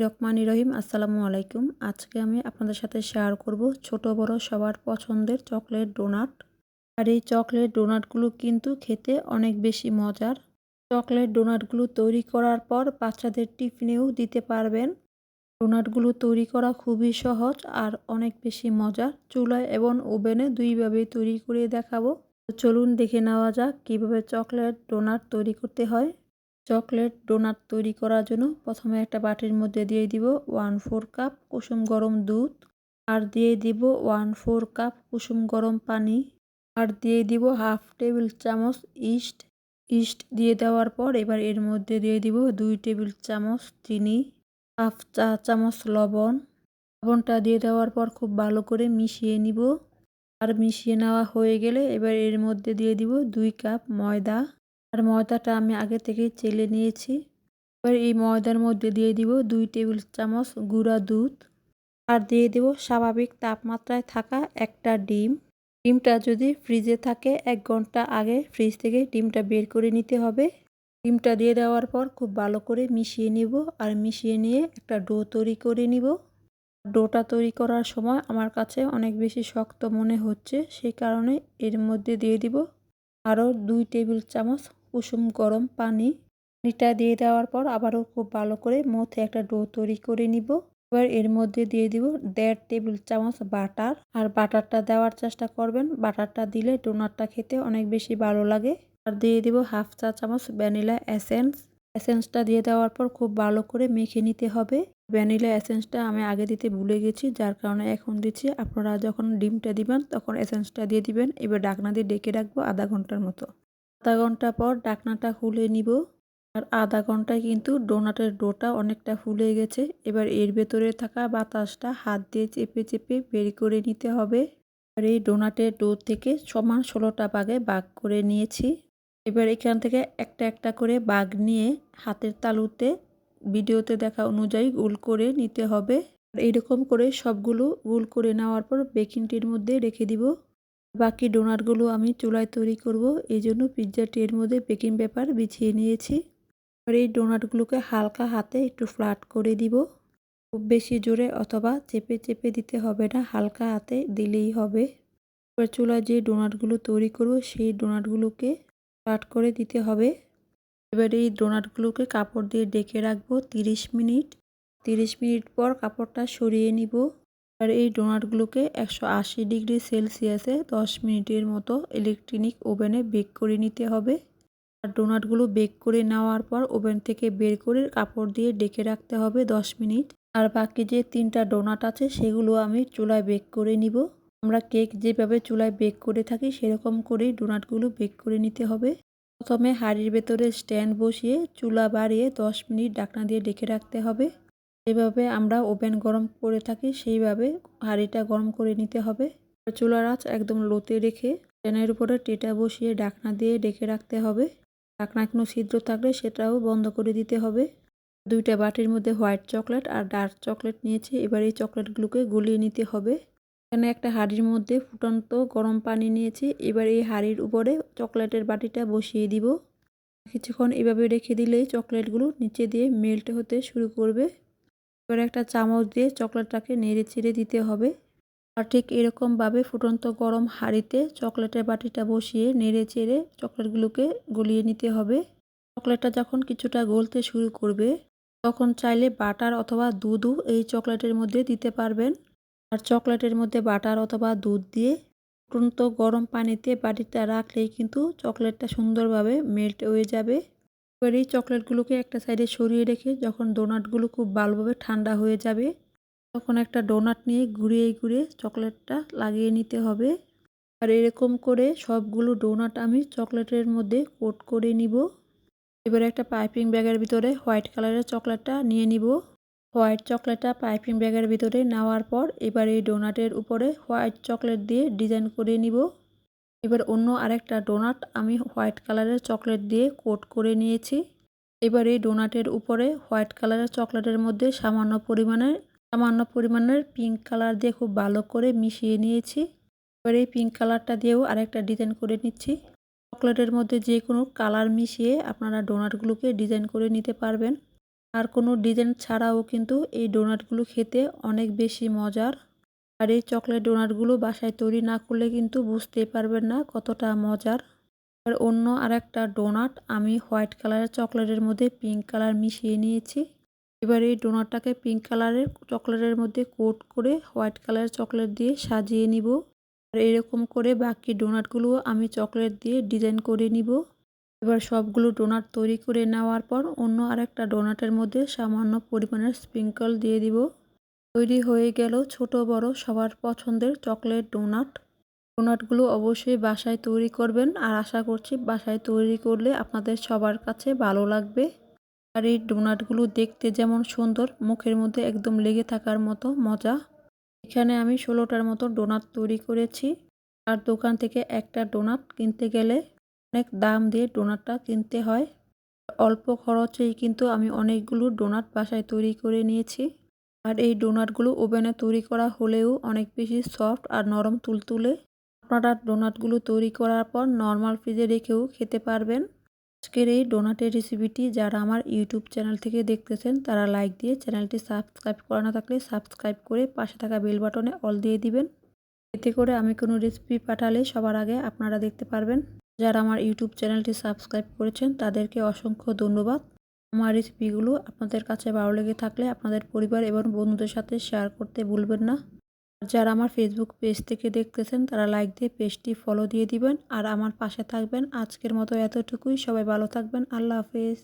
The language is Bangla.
রহমানির রহিম। আসসালামু আলাইকুম। আজকে আমি আপনাদের সাথে শেয়ার করব ছোট বড় সবার পছন্দের চকলেট ডোনাট। আর এই চকলেট ডোনাটগুলো কিন্তু খেতে অনেক বেশি মজার। চকলেট ডোনাটগুলো তৈরি করার পর বাচ্চাদের টিফিনেও দিতে পারবেন। ডোনাটগুলো তৈরি করা খুবই সহজ আর অনেক বেশি মজার। চুলায় এবং ওভেনে দুইভাবেই তৈরি করে দেখাবো। তো চলুন দেখে নেওয়া যাক কীভাবে চকলেট ডোনাট তৈরি করতে হয়। চকলেট ডোনাট তৈরি করার জন্য প্রথমে একটা বাটির মধ্যে দিয়ে দিব 1/4 কাপ কুসুম গরম দুধ, আর দিয়ে দিব 1/4 কাপ কুসুম গরম পানি, আর দিয়ে দিব 1/2 টেবিল চামচ ইস্ট। ইস্ট দিয়ে দেওয়ার পর এবার এর মধ্যে দিয়ে দিব 2 টেবিল চামচ চিনি, 1/2 চা চামচ লবণ। লবণটা দিয়ে দেওয়ার পর খুব ভালো করে মিশিয়ে নিব। আর মিশিয়ে নেওয়া হয়ে গেলে এবার এর মধ্যে দিয়ে দিব 2 কাপ ময়দা। আর ময়দাটা আমি আগে থেকেই চেলে নিয়েছি। এবার এই ময়দার মধ্যে দিয়ে দিব 2 টেবিল চামচ গুঁড়া দুধ, আর দিয়ে দিব স্বাভাবিক তাপমাত্রায় থাকা একটা ডিম। ডিমটা যদি ফ্রিজে থাকে 1 ঘন্টা আগে ফ্রিজ থেকে ডিমটা বের করে নিতে হবে। ডিমটা দিয়ে দেওয়ার পর খুব ভালো করে মিশিয়ে নিব, আর মিশিয়ে নিয়ে একটা ডো তৈরি করে নিব। ডোটা তৈরি করার সময় আমার কাছে অনেক বেশি শক্ত মনে হচ্ছে, সেই কারণে এর মধ্যে দিয়ে দিব আরও 2 টেবিল চামচ কুসুম গরম পানি। পানিটা দিয়ে দেওয়ার পর আবারও খুব ভালো করে মথে একটা ডো তৈরি করে নিব। এবার এর মধ্যে দিয়ে দিব 1.5 টেবিল চামচ বাটার। আর বাটারটা দেওয়ার চেষ্টা করবেন, বাটারটা দিলে ডোনাটটা খেতে অনেক বেশি ভালো লাগে। আর দিয়ে দিব 1/2 চা চামচ ভ্যানিলা এসেন্স। এসেন্সটা দিয়ে দেওয়ার পর খুব ভালো করে মেখে নিতে হবে। ভ্যানিলা এসেন্সটা আমি আগে দিতে ভুলে গেছি, যার কারণে এখন দিচ্ছি। আপনারা যখন ডিমটা দিবেন তখন এসেন্সটা দিয়ে দিবেন। এবার ঢাকনা দিয়ে ঢেকে রাখবো আধা ঘন্টার মতো। আধা ঘন্টা পর ঢাকনাটা খুলে নিব। আর আধা ঘন্টায় কিন্তু ডোনাটের ডোটা অনেকটা ফুলে গেছে। এবার এর ভেতরে থাকা বাতাসটা হাত দিয়ে চেপে চেপে বের করে নিতে হবে। আর এই ডোনাটের ডো থেকে সমান 16টা ভাগে ভাগ করে নিয়েছি। এবার এখান থেকে একটা একটা করে ভাগ নিয়ে হাতের তালুতে ভিডিওতে দেখা অনুযায়ী গোল করে নিতে হবে। আর এইরকম করে সবগুলো গোল করে নেওয়ার পর বেকিং ট্রের মধ্যে রেখে দিব। বাকি ডোনাটগুলো আমি চুলায় তৈরি করব, এই জন্য পিৎজা ট্রের মধ্যে বেকিং পেপার বিছিয়ে নিয়েছি। আর এই ডোনাটগুলোকে হালকা হাতে একটু ফ্ল্যাট করে দিব। খুব বেশি জোরে অথবা চেপে চেপে দিতে হবে না, হালকা হাতে দিলেই হবে। এবার চুলায় যে ডোনাটগুলো তৈরি করব সেই ডোনাটগুলোকে ফ্ল্যাট করে দিতে হবে। এবার এই ডোনাটগুলোকে কাপড় দিয়ে ঢেকে রাখবো 30 মিনিট। 30 মিনিট পর কাপড়টা সরিয়ে নিব। আর এই ডোনাটগুলোকে 180 ডিগ্রি সেলসিয়াসে 10 মিনিটের মতো ইলেকট্রনিক ওভেনে বেক করে নিতে হবে। আর ডোনাটগুলো বেক করে নেওয়ার পর ওভেন থেকে বের করে কাপড় দিয়ে ঢেকে রাখতে হবে 10 মিনিট। আর বাকি যে 3টা ডোনাট আছে সেগুলো আমি চুলায় বেক করে নিব। আমরা কেক যেভাবে চুলায় বেক করে থাকি সেরকম করেই ডোনাটগুলো বেক করে নিতে হবে। প্রথমে হাঁড়ির ভেতরে স্ট্যান্ড বসিয়ে চুলা বাড়িয়ে 10 মিনিট ঢাকনা দিয়ে ঢেকে রাখতে হবে। যেভাবে আমরা ওভেন গরম করে থাকি সেইভাবে হাঁড়িটা গরম করে নিতে হবে। চুলার আঁচ একদম লোতে রেখে স্ট্যান্ডের উপরে ট্রেটা বসিয়ে ঢাকনা দিয়ে ঢেকে রাখতে হবে। ঢাকনায় কোনো ছিদ্র থাকলে সেটাও বন্ধ করে দিতে হবে। 2টা বাটির মধ্যে হোয়াইট চকলেট আর ডার্ক চকলেট নিয়েছি। এবার এই চকলেটগুলোকে গলিয়ে নিতে হবে। এখানে একটা হাঁড়ির মধ্যে ফুটন্ত গরম পানি নিয়েছি। এবার এই হাঁড়ির উপরে চকলেটের বাটিটা বসিয়ে দিব। কিছুক্ষণ এভাবে রেখে দিলেই চকলেটগুলো নিচে দিয়ে মেল্ট হতে শুরু করবে। এবার একটা চামচ দিয়ে চকলেটটাকে নেড়ে চেড়ে দিতে হবে। আর ঠিক এরকমভাবে ফুটন্ত গরম হাঁড়িতে চকলেটের বাটিটা বসিয়ে নেড়ে চেড়ে চকলেটগুলোকে গলিয়ে নিতে হবে। চকলেটটা যখন কিছুটা গলতে শুরু করবে তখন চাইলে বাটার অথবা দুধও এই চকলেটের মধ্যে দিতে পারবেন। আর চকলেটের মধ্যে বাটার অথবা দুধ দিয়ে ফুটন্ত গরম পানিতে বাটিটা রাখলেই কিন্তু চকলেটটা সুন্দরভাবে মেল্ট হয়ে যাবে। এবার এই চকলেটগুলোকে একটা সাইডে সরিয়ে রেখে যখন ডোনাটগুলো খুব ভালোভাবে ঠান্ডা হয়ে যাবে তখন একটা ডোনাট নিয়ে ঘুরিয়ে ঘুরিয়ে চকলেটটা লাগিয়ে নিতে হবে। আর এরকম করে সবগুলো ডোনাট আমি চকলেটের মধ্যে কোট করে নিব। এবার একটা পাইপিং ব্যাগের ভিতরে হোয়াইট কালারের চকলেটটা নিয়ে নিব। হোয়াইট চকলেটটা পাইপিং ব্যাগের ভিতরে নেওয়ার পর এবার এই ডোনাটের উপরে হোয়াইট চকলেট দিয়ে ডিজাইন করে নিব। এবার অন্য আরেকটা ডোনাট আমি হোয়াইট কালারের চকলেট দিয়ে কোট করে নিয়েছি। এবার এই ডোনাটের উপরে হোয়াইট কালারের চকলেটের মধ্যে সামান্য পরিমাণের পিঙ্ক কালার দিয়ে খুব ভালো করে মিশিয়ে নিয়েছি। এবার এই পিঙ্ক কালারটা দিয়েও আরেকটা ডিজাইন করে নিচ্ছি। চকলেটের মধ্যে যে কোনো কালার মিশিয়ে আপনারা ডোনাটগুলোকে ডিজাইন করে নিতে পারবেন। আর কোনো ডিজাইন ছাড়াও কিন্তু এই ডোনাটগুলো খেতে অনেক বেশি মজার। আর এই চকলেট ডোনাটগুলো বাসায় তৈরি না করলে কিন্তু বুঝতেই পারবেন না কতটা মজার। আর অন্য আরেকটা ডোনাট আমি হোয়াইট কালারের চকলেটের মধ্যে পিঙ্ক কালার মিশিয়ে নিয়েছি। এবার এই ডোনাটটাকে পিঙ্ক কালারের চকলেটের মধ্যে কোট করে হোয়াইট কালারের চকলেট দিয়ে সাজিয়ে নিব। আর এরকম করে বাকি ডোনাটগুলো আমি চকলেট দিয়ে ডিজাইন করে নিব। এবার সবগুলো ডোনাট তৈরি করে নেওয়ার পর অন্য আরেকটা ডোনাটের মধ্যে সামান্য পরিমাণের স্প্রিঙ্কল দিয়ে দিব। তৈরি হয়ে গেল ছোট বড় সবার পছন্দের চকলেট ডোনাট। ডোনাটগুলো অবশ্যই বাসায় তৈরি করবেন আর আশা করছি বাসায় তৈরি করলে আপনাদের সবার কাছে ভালো লাগবে। আর এই ডোনাটগুলো দেখতে যেমন সুন্দর, মুখের মধ্যে একদম লেগে থাকার মতো মজা। এখানে আমি 16টার মতো ডোনাট তৈরি করেছি। আর দোকান থেকে একটা ডোনাট কিনতে গেলে অনেক দাম দিয়ে ডোনাটটা কিনতে হয়। অল্প খরচেই কিন্তু আমি অনেকগুলো ডোনাট বাসায় তৈরি করে নিয়েছি। আর এই ডোনাটগুলো ওভেনে তৈরি করা হলেও অনেক বেশি সফট আর নরম তুলতুলে। আপনারা ডোনাটগুলো তৈরি করার পর নর্মাল ফ্রিজে রেখেও খেতে পারবেন। আজকের এই ডোনাটের রেসিপিটি যারা আমার ইউটিউব চ্যানেল থেকে দেখতেছেন তারা লাইক দিয়ে চ্যানেলটি সাবস্ক্রাইব করা না থাকলে সাবস্ক্রাইব করে পাশে থাকা বেল বাটনে অল দিয়ে দিবেন। এতে করে আমি কোনো রেসিপি পাঠালে সবার আগে আপনারা দেখতে পারবেন। যারা আমার ইউটিউব চ্যানেলটি সাবস্ক্রাইব করেছেন তাদেরকে অসংখ্য ধন্যবাদ। আমার রেসিপিগুলো আপনাদের কাছে ভালো লেগে থাকলে আপনাদের পরিবার এবং বন্ধুদের সাথে শেয়ার করতে ভুলবেন না। আর যারা আমার ফেসবুক পেজ থেকে দেখতেছেন তারা লাইক দিয়ে পেজটি ফলো দিয়ে দিবেন আর আমার পাশে থাকবেন। আজকের মতো এতটুকুই। সবাই ভালো থাকবেন। আল্লাহ হাফেজ।